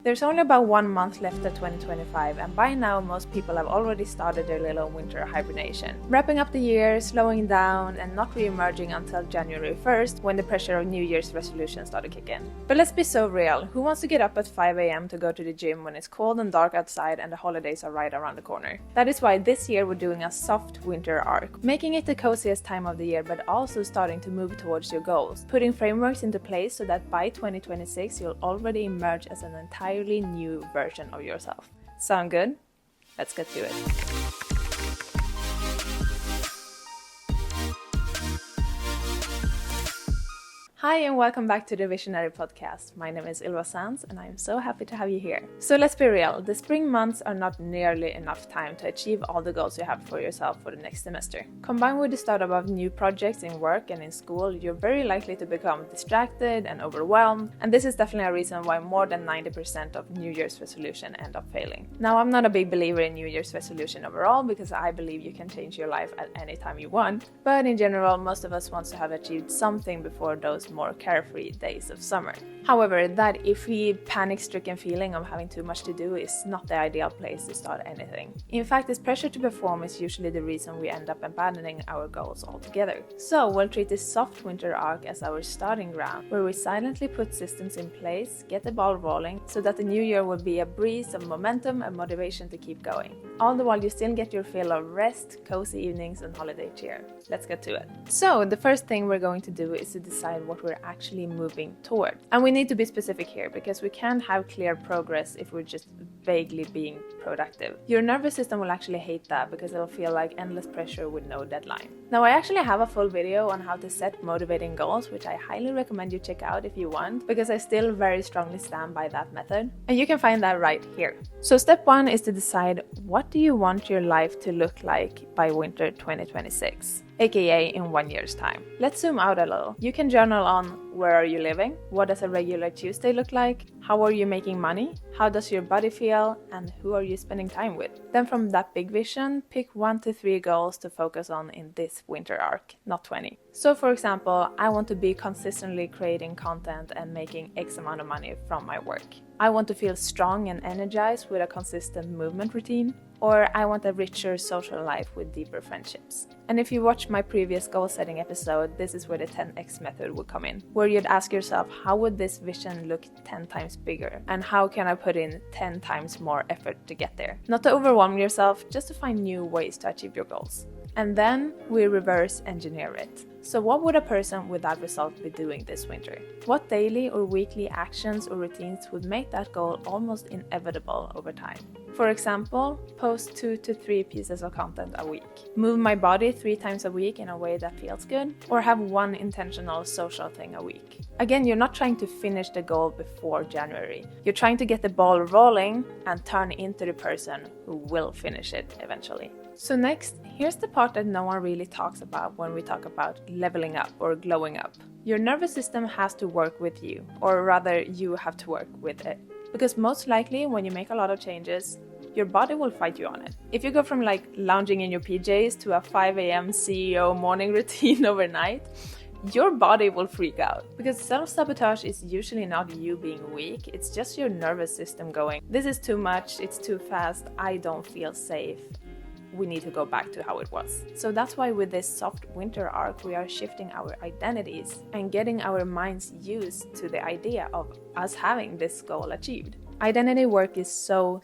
There's only about 1 month left of 2025, and by now most people have already started their little winter hibernation. Wrapping up the year, slowing down, and not re-emerging until January 1st, when the pressure of New Year's resolutions start to kick in. But let's be so real, who wants to get up at 5 a.m. to go to the gym when it's cold and dark outside and the holidays are right around the corner? That is why this year we're doing a soft winter arc, making it the coziest time of the year but also starting to move towards your goals, putting frameworks into place so that by 2026 you'll already emerge as an entirely new version of yourself. Sound good? Let's get to it. Hi and welcome back to the Visionary Podcast. My name is Ylva Sands and I am so happy to have you here. So let's be real, the spring months are not nearly enough time to achieve all the goals you have for yourself for the next semester. Combined with the startup of new projects in work and in school, you're very likely to become distracted and overwhelmed, and this is definitely a reason why more than 90% of New Year's resolution end up failing. Now, I'm not a big believer in New Year's resolution overall because I believe you can change your life at any time you want, but in general, most of us want to have achieved something before those more carefree days of summer. However, that iffy, panic-stricken feeling of having too much to do is not the ideal place to start anything. In fact, this pressure to perform is usually the reason we end up abandoning our goals altogether. So we'll treat this soft winter arc as our starting ground, where we silently put systems in place, get the ball rolling, so that the new year will be a breeze of momentum and motivation to keep going. All the while you still get your fill of rest, cozy evenings, and holiday cheer. Let's get to it. So the first thing we're going to do is to decide what we're actually moving toward. And we need to be specific here because we can't have clear progress if we're just vaguely being productive. Your nervous system will actually hate that because it'll feel like endless pressure with no deadline. Now, I actually have a full video on how to set motivating goals, which I highly recommend you check out if you want, because I still very strongly stand by that method. And you can find that right here. So step 1 is to decide, what do you want your life to look like by winter 2026? aka in 1 year's time. Let's zoom out a little. You can journal on where are you living, what does a regular Tuesday look like, how are you making money, how does your body feel, and who are you spending time with. Then from that big vision, pick 1 to 3 goals to focus on in this winter arc, not 20. So for example, I want to be consistently creating content and making X amount of money from my work. I want to feel strong and energized with a consistent movement routine. Or I want a richer social life with deeper friendships. And if you watch my previous goal setting episode, this is where the 10x method would come in, where you'd ask yourself, how would this vision look 10 times bigger? And how can I put in 10 times more effort to get there? Not to overwhelm yourself, just to find new ways to achieve your goals. And then we reverse engineer it. So what would a person with that result be doing this winter? What daily or weekly actions or routines would make that goal almost inevitable over time? For example, post 2 to 3 pieces of content a week. Move my body 3 times a week in a way that feels good. Or have 1 intentional social thing a week. Again, you're not trying to finish the goal before January. You're trying to get the ball rolling and turn into the person who will finish it eventually. So next, here's the part that no one really talks about when we talk about leveling up or glowing up. Your nervous system has to work with you, or rather you have to work with it. Because most likely when you make a lot of changes, your body will fight you on it. If you go from like lounging in your PJs to a 5 a.m. CEO morning routine overnight, your body will freak out. Because self-sabotage is usually not you being weak, it's just your nervous system going, this is too much, it's too fast, I don't feel safe. We need to go back to how it was. So that's why with this soft winter arc, we are shifting our identities and getting our minds used to the idea of us having this goal achieved. Identity work is so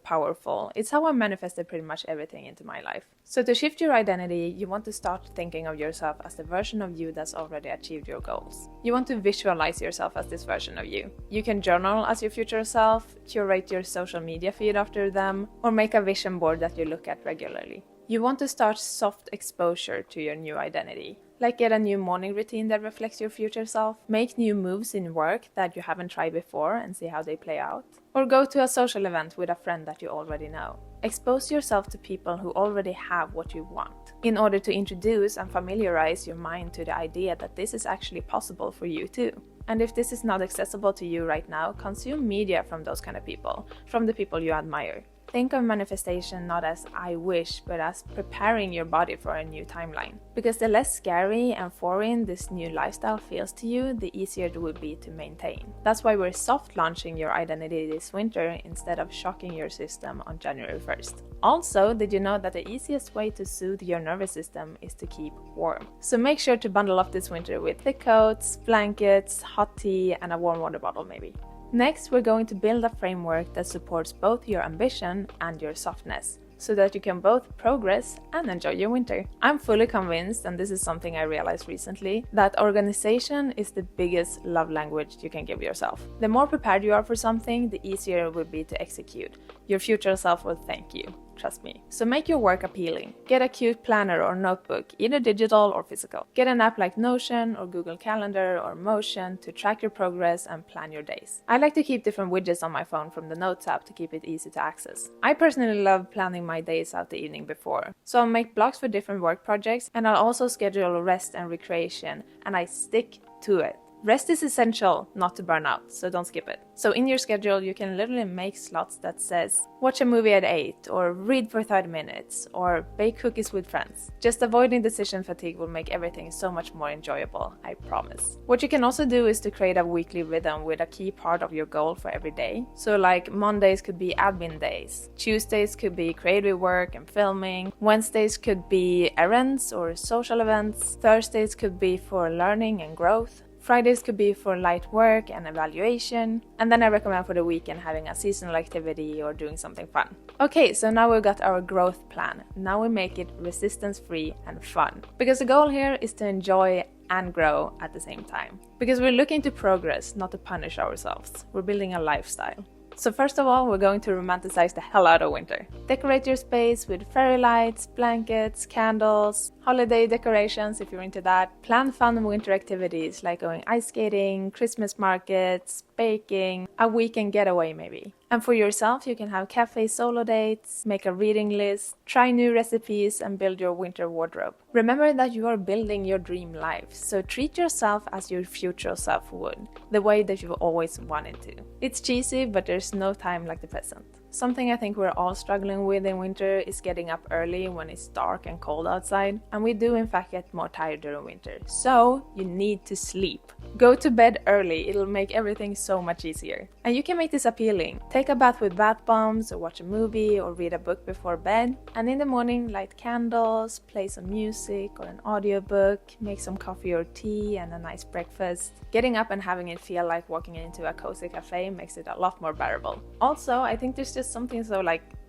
powerful. It's how I manifested pretty much everything into my life. So to shift your identity, you want to start thinking of yourself as the version of you that's already achieved your goals. You want to visualize yourself as this version of you. You can journal as your future self, curate your social media feed after them, or make a vision board that you look at regularly. You want to start soft exposure to your new identity. Like get a new morning routine that reflects your future self, make new moves in work that you haven't tried before and see how they play out, or go to a social event with a friend that you already know. Expose yourself to people who already have what you want, in order to introduce and familiarize your mind to the idea that this is actually possible for you too. And if this is not accessible to you right now, consume media from those kind of people, from the people you admire. Think of manifestation not as I wish, but as preparing your body for a new timeline. Because the less scary and foreign this new lifestyle feels to you, the easier it will be to maintain. That's why we're soft launching your identity this winter instead of shocking your system on January 1st. Also, did you know that the easiest way to soothe your nervous system is to keep warm? So make sure to bundle up this winter with thick coats, blankets, hot tea, and a warm water bottle maybe. Next, we're going to build a framework that supports both your ambition and your softness, so that you can both progress and enjoy your winter. I'm fully convinced, and this is something I realized recently, that organization is the biggest love language you can give yourself. The more prepared you are for something, the easier it will be to execute. Your future self will thank you. Trust me. So make your work appealing. Get a cute planner or notebook, either digital or physical. Get an app like Notion or Google Calendar or Motion to track your progress and plan your days. I like to keep different widgets on my phone from the Notes app to keep it easy to access. I personally love planning my days out the evening before. So I'll make blocks for different work projects, and I'll also schedule rest and recreation, and I stick to it. Rest is essential not to burn out, so don't skip it. So in your schedule, you can literally make slots that says, watch a movie at 8, or read for 30 minutes, or bake cookies with friends. Just avoiding decision fatigue will make everything so much more enjoyable, I promise. What you can also do is to create a weekly rhythm with a key part of your goal for every day. So like Mondays could be admin days, Tuesdays could be creative work and filming, Wednesdays could be errands or social events, Thursdays could be for learning and growth, Fridays could be for light work and evaluation, and then I recommend for the weekend having a seasonal activity or doing something fun. Okay, so now we've got our growth plan. Now we make it resistance-free and fun. Because the goal here is to enjoy and grow at the same time. Because we're looking to progress, not to punish ourselves. We're building a lifestyle. So first of all, we're going to romanticize the hell out of winter. Decorate your space with fairy lights, blankets, candles, holiday decorations if you're into that. Plan fun winter activities like going ice skating, Christmas markets, baking, a weekend getaway maybe. And for yourself, you can have cafe solo dates, make a reading list, try new recipes, and build your winter wardrobe. Remember that you are building your dream life, so treat yourself as your future self would, the way that you've always wanted to. It's cheesy, but there's no time like the present. Something I think we're all struggling with in winter is getting up early when it's dark and cold outside, and we do in fact get more tired during winter, so you need to sleep. Go to bed early, it'll make everything so much easier. And you can make this appealing. Take a bath with bath bombs, or watch a movie, or read a book before bed, and in the morning light candles, play some music or an audiobook, make some coffee or tea and a nice breakfast. Getting up and having it feel like walking into a cozy cafe makes it a lot more bearable. Also, I think there's just something so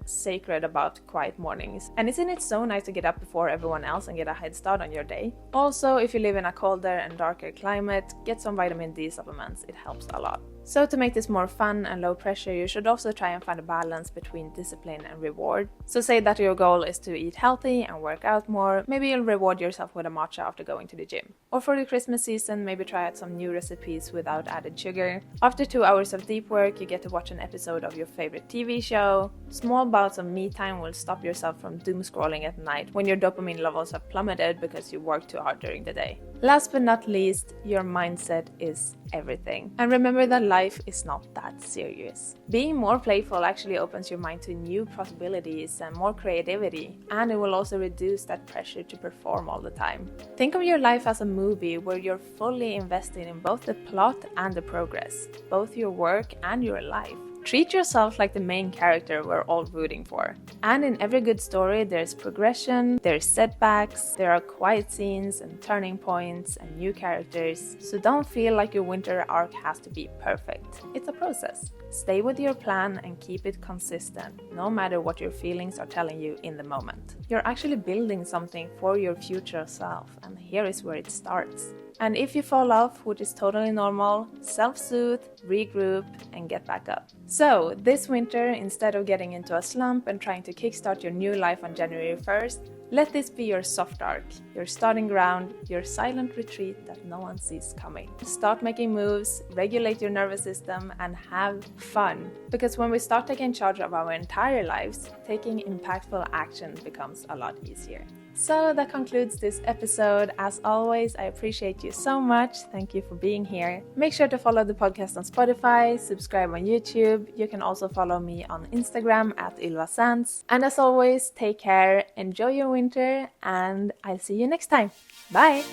sacred about quiet mornings. And isn't it so nice to get up before everyone else and get a head start on your day? Also, if you live in a colder and darker climate, get some vitamin D supplements, it helps a lot. So to make this more fun and low pressure, you should also try and find a balance between discipline and reward. So say that your goal is to eat healthy and work out more, maybe you'll reward yourself with a matcha after going to the gym. Or for the Christmas season, maybe try out some new recipes without added sugar. After 2 hours of deep work, you get to watch an episode of your favorite TV show. Small bouts of me time will stop yourself from doom scrolling at night when your dopamine levels have plummeted because you worked too hard during the day. Last but not least, your mindset is everything. And remember that life is not that serious. Being more playful actually opens your mind to new possibilities and more creativity, and it will also reduce that pressure to perform all the time. Think of your life as a movie where you're fully invested in both the plot and the progress, both your work and your life. Treat yourself like the main character we're all rooting for. And in every good story, there's progression, there's setbacks, there are quiet scenes and turning points and new characters. So don't feel like your winter arc has to be perfect. It's a process. Stay with your plan and keep it consistent, no matter what your feelings are telling you in the moment. You're actually building something for your future self, and here is where it starts. And if you fall off, which is totally normal, self-soothe, regroup, and get back up. So, this winter, instead of getting into a slump and trying to kickstart your new life on January 1st, let this be your soft arc, your starting ground, your silent retreat that no one sees coming. Start making moves, regulate your nervous system, and have fun. Because when we start taking charge of our entire lives, taking impactful action becomes a lot easier. So that concludes this episode. As always, I appreciate you so much. Thank you for being here. Make sure to follow the podcast on Spotify, subscribe on YouTube. You can also follow me on Instagram at ylvasands. And as always, take care, enjoy your winter, and I'll see you next time. Bye!